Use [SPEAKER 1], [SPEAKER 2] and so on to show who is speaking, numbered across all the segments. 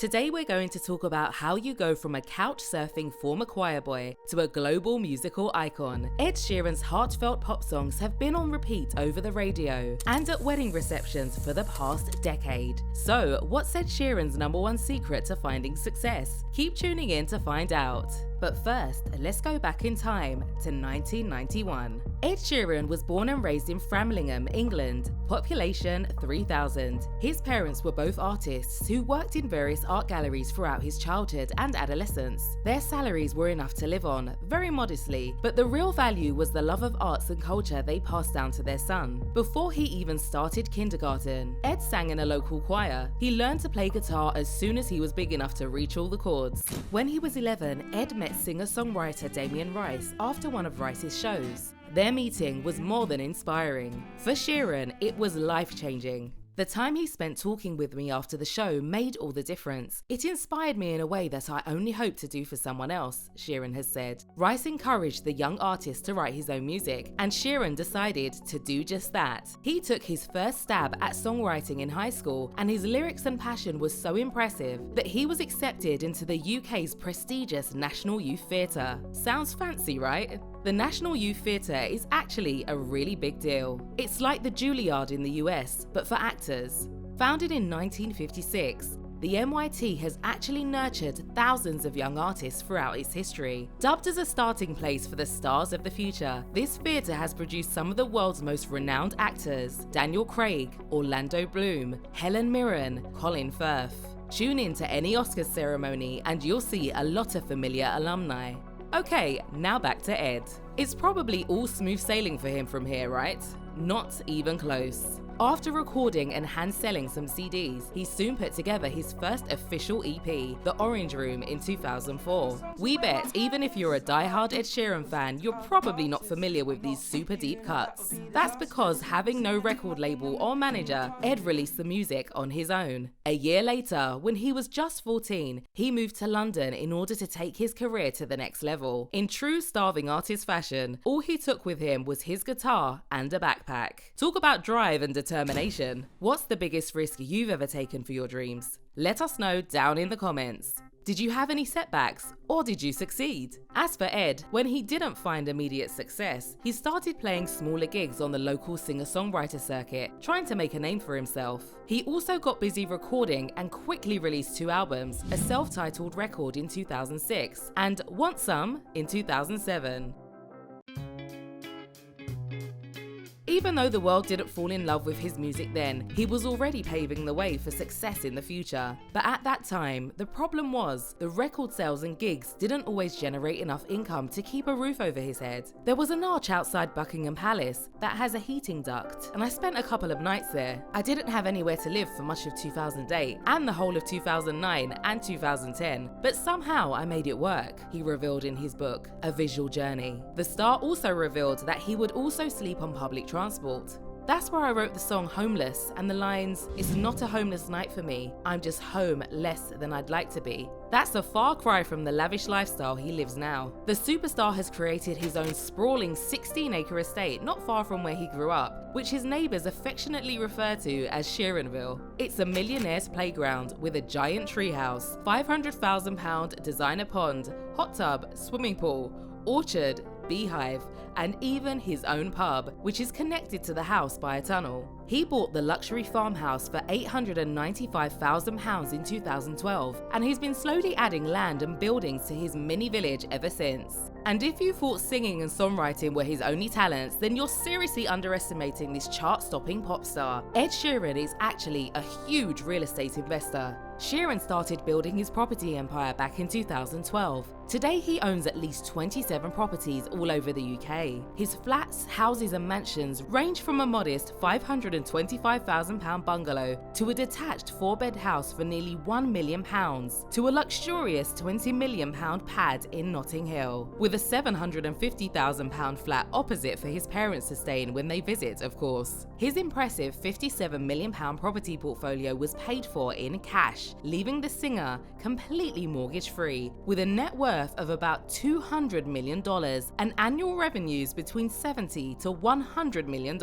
[SPEAKER 1] Today we're going to talk about how you go from a couch surfing former choir boy to a global musical icon. Ed Sheeran's heartfelt pop songs have been on repeat over the radio and at wedding receptions for the past decade. So, what's Ed Sheeran's #1 secret to finding success? Keep tuning in to find out. But first, let's go back in time to 1991. Ed Sheeran was born and raised in Framlingham, England, population 3,000. His parents were both artists who worked in various art galleries throughout his childhood and adolescence. Their salaries were enough to live on, very modestly, but the real value was the love of arts and culture they passed down to their son. Before he even started kindergarten, Ed sang in a local choir. He learned to play guitar as soon as he was big enough to reach all the chords. When he was 11, Ed met singer-songwriter Damien after one of Rice's shows. Their meeting was more than inspiring. For Sheeran, it was life-changing. The time he spent talking with me after the show made all the difference. It inspired me in a way that I only hope to do for someone else, Sheeran has said. Rice encouraged the young artist to write his own music, and Sheeran decided to do just that. He took his first stab at songwriting in high school, and his lyrics and passion was so impressive that he was accepted into the UK's prestigious National Youth Theatre. Sounds fancy, right? The National Youth Theatre is actually a really big deal. It's like the Juilliard in the US, but for actors. Founded in 1956, the NYT has actually nurtured thousands of young artists throughout its history. Dubbed as a starting place for the stars of the future, this theatre has produced some of the world's most renowned actors: Daniel Craig, Orlando Bloom, Helen Mirren, Colin Firth. Tune in to any Oscars ceremony and you'll see a lot of familiar alumni. Okay, now back to Ed. It's probably all smooth sailing for him from here, right? Not even close. After recording and hand-selling some CDs, he soon put together his first official EP, The Orange Room, in 2004. We bet even if you're a die-hard Ed Sheeran fan, you're probably not familiar with these super deep cuts. That's because, having no record label or manager, Ed released the music on his own. A year later, when he was just 14, he moved to London in order to take his career to the next level. In true starving artist fashion, all he took with him was his guitar and a backpack. Talk about drive and determination. What's the biggest risk you've ever taken for your dreams? Let us know down in the comments. Did you have any setbacks, or did you succeed? As for Ed, when he didn't find immediate success, he started playing smaller gigs on the local singer-songwriter circuit, trying to make a name for himself. He also got busy recording and quickly released 2 albums, a self-titled record in 2006 and Want Some in 2007. Even though the world didn't fall in love with his music then, he was already paving the way for success in the future. But at that time, the problem was the record sales and gigs didn't always generate enough income to keep a roof over his head. There was an arch outside Buckingham Palace that has a heating duct, and I spent a couple of nights there. I didn't have anywhere to live for much of 2008 and the whole of 2009 and 2010, but somehow I made it work, he revealed in his book, A Visual Journey. The star also revealed that he would also sleep on public transport. That's where I wrote the song Homeless and the lines, "It's not a homeless night for me, I'm just home less than I'd like to be." That's a far cry from the lavish lifestyle he lives now. The superstar has created his own sprawling 16-acre estate not far from where he grew up, which his neighbours affectionately refer to as Sheeranville. It's a millionaire's playground with a giant treehouse, £500,000 designer pond, hot tub, swimming pool, orchard, beehive, and even his own pub, which is connected to the house by a tunnel. He bought the luxury farmhouse for £895,000 in 2012, and he's been slowly adding land and buildings to his mini village ever since. And if you thought singing and songwriting were his only talents, then you're seriously underestimating this chart-stopping pop star. Ed Sheeran is actually a huge real estate investor. Sheeran started building his property empire back in 2012. Today he owns at least 27 properties all over the UK. His flats, houses and mansions range from a modest £525,000 bungalow to a detached 4-bed house for nearly £1 million to a luxurious £20 million pad in Notting Hill, with a £750,000 flat opposite for his parents to stay in when they visit, of course. His impressive £57 million property portfolio was paid for in cash. cash, leaving the singer completely mortgage-free, with a net worth of about $200 million and annual revenues between $70 to $100 million.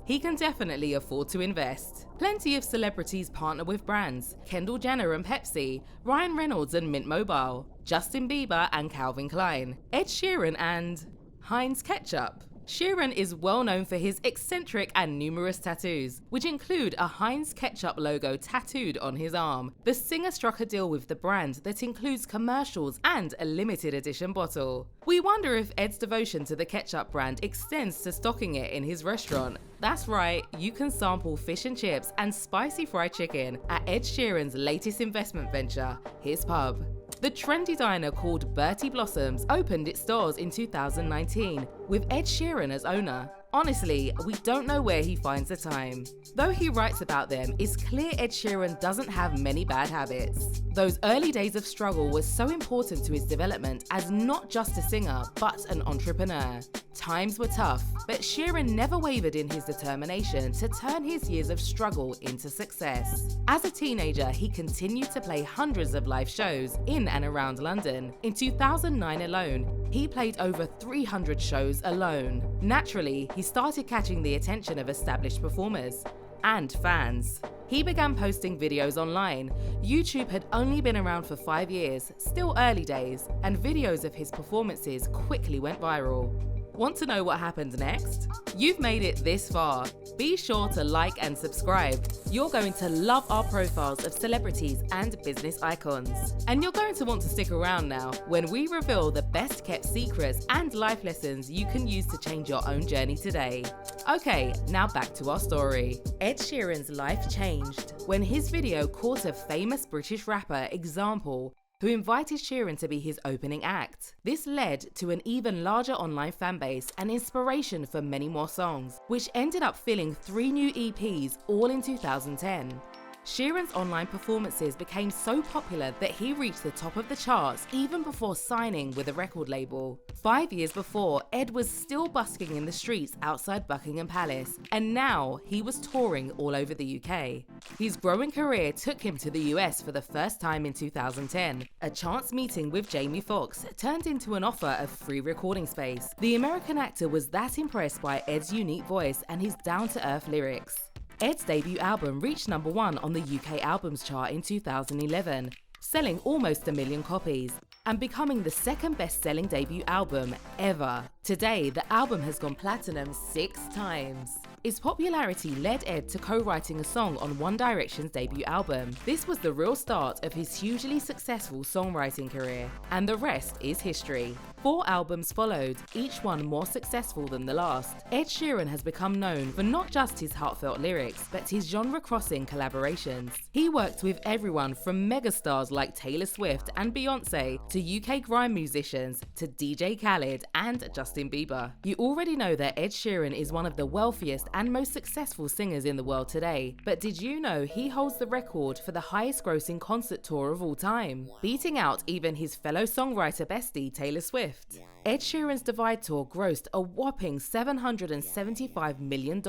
[SPEAKER 1] He can definitely afford to invest. Plenty of celebrities partner with brands: Kendall Jenner and Pepsi, Ryan Reynolds and Mint Mobile, Justin Bieber and Calvin Klein, Ed Sheeran and Heinz Ketchup. Sheeran is well known for his eccentric and numerous tattoos, which include a Heinz Ketchup logo tattooed on his arm. The singer struck a deal with the brand that includes commercials and a limited edition bottle. We wonder if Ed's devotion to the ketchup brand extends to stocking it in his restaurant. That's right, you can sample fish and chips and spicy fried chicken at Ed Sheeran's latest investment venture, his pub. The trendy diner called Bertie Blossoms opened its doors in 2019, with Ed Sheeran as owner. Honestly, we don't know where he finds the time. Though he writes about them, it's clear Ed Sheeran doesn't have many bad habits. Those early days of struggle were so important to his development as not just a singer, but an entrepreneur. Times were tough, but Sheeran never wavered in his determination to turn his years of struggle into success. As a teenager, he continued to play hundreds of live shows in and around London. In 2009 alone, he played over 300 shows alone. Naturally, he started catching the attention of established performers and fans. He began posting videos online. YouTube had only been around for 5 years, still early days, and videos of his performances quickly went viral. Want to know what happened next? You've made it this far. Be sure to like and subscribe. You're going to love our profiles of celebrities and business icons. And you're going to want to stick around now when we reveal the best kept secrets and life lessons you can use to change your own journey today. Okay, now back to our story. Ed Sheeran's life changed when his video caught a famous British rapper, Example, who invited Sheeran to be his opening act. This led to an even larger online fanbase and inspiration for many more songs, which ended up filling 3 new EPs all in 2010. Sheeran's online performances became so popular that he reached the top of the charts even before signing with a record label. 5 years before, Ed was still busking in the streets outside Buckingham Palace, and now he was touring all over the UK. His growing career took him to the US for the first time in 2010. A chance meeting with Jamie Foxx turned into an offer of free recording space. The American actor was that impressed by Ed's unique voice and his down-to-earth lyrics. Ed's debut album reached #1 on the UK Albums Chart in 2011, selling almost 1 million copies and becoming the second best-selling debut album ever. Today, the album has gone platinum 6 times. His popularity led Ed to co-writing a song on One Direction's debut album. This was the real start of his hugely successful songwriting career, and the rest is history. 4 albums followed, each one more successful than the last. Ed Sheeran has become known for not just his heartfelt lyrics, but his genre-crossing collaborations. He worked with everyone from megastars like Taylor Swift and Beyonce to UK grime musicians to DJ Khaled and Justin Bieber. You already know that Ed Sheeran is one of the wealthiest and most successful singers in the world today, but did you know he holds the record for the highest grossing concert tour of all time, beating out even his fellow songwriter bestie Taylor Swift. Ed Sheeran's Divide Tour grossed a whopping $775 million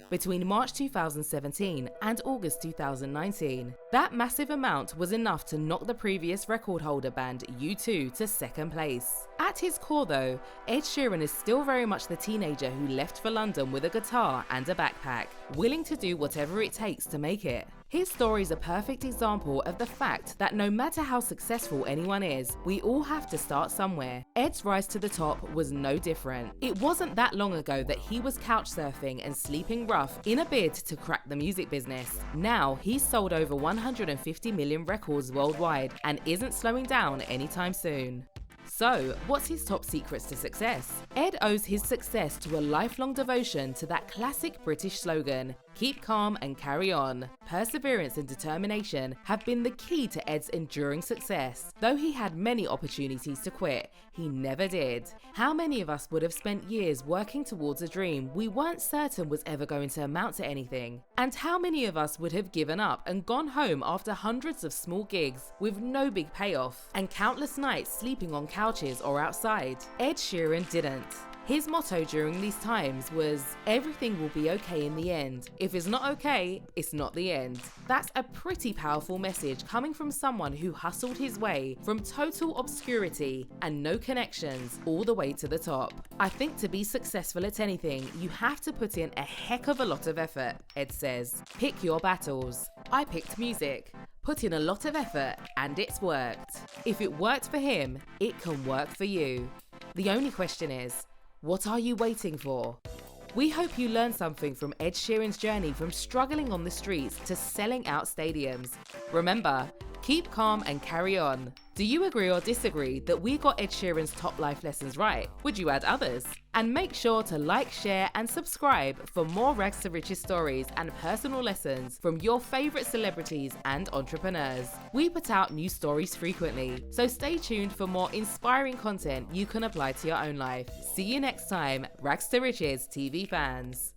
[SPEAKER 1] between March 2017 and August 2019. That massive amount was enough to knock the previous record holder band U2 to second place. At his core though, Ed Sheeran is still very much the teenager who left for London with a guitar and a backpack, willing to do whatever it takes to make it. His story is a perfect example of the fact that no matter how successful anyone is, we all have to start somewhere. Ed's rise to the top was no different. It wasn't that long ago that he was couch surfing and sleeping rough in a bid to crack the music business. Now he's sold over 150 million records worldwide and isn't slowing down anytime soon. So, what's his top secrets to success? Ed owes his success to a lifelong devotion to that classic British slogan, "Keep calm and carry on." Perseverance and determination have been the key to Ed's enduring success. Though he had many opportunities to quit, he never did. How many of us would have spent years working towards a dream we weren't certain was ever going to amount to anything? And how many of us would have given up and gone home after hundreds of small gigs with no big payoff and countless nights sleeping on couches or outside? Ed Sheeran didn't. His motto during these times was, "Everything will be okay in the end. If it's not okay, it's not the end." That's a pretty powerful message coming from someone who hustled his way from total obscurity and no connections all the way to the top. "I think to be successful at anything, you have to put in a heck of a lot of effort," Ed says. Pick your battles. I picked music. Put in a lot of effort and it's worked. If it worked for him, it can work for you. The only question is, what are you waiting for? We hope you learned something from Ed Sheeran's journey from struggling on the streets to selling out stadiums. Remember, keep calm and carry on. Do you agree or disagree that we got Ed Sheeran's top life lessons right? Would you add others? And make sure to like, share and subscribe for more rags to riches stories and personal lessons from your favorite celebrities and entrepreneurs. We put out new stories frequently, so stay tuned for more inspiring content you can apply to your own life. See you next time, Rags to Riches TV fans.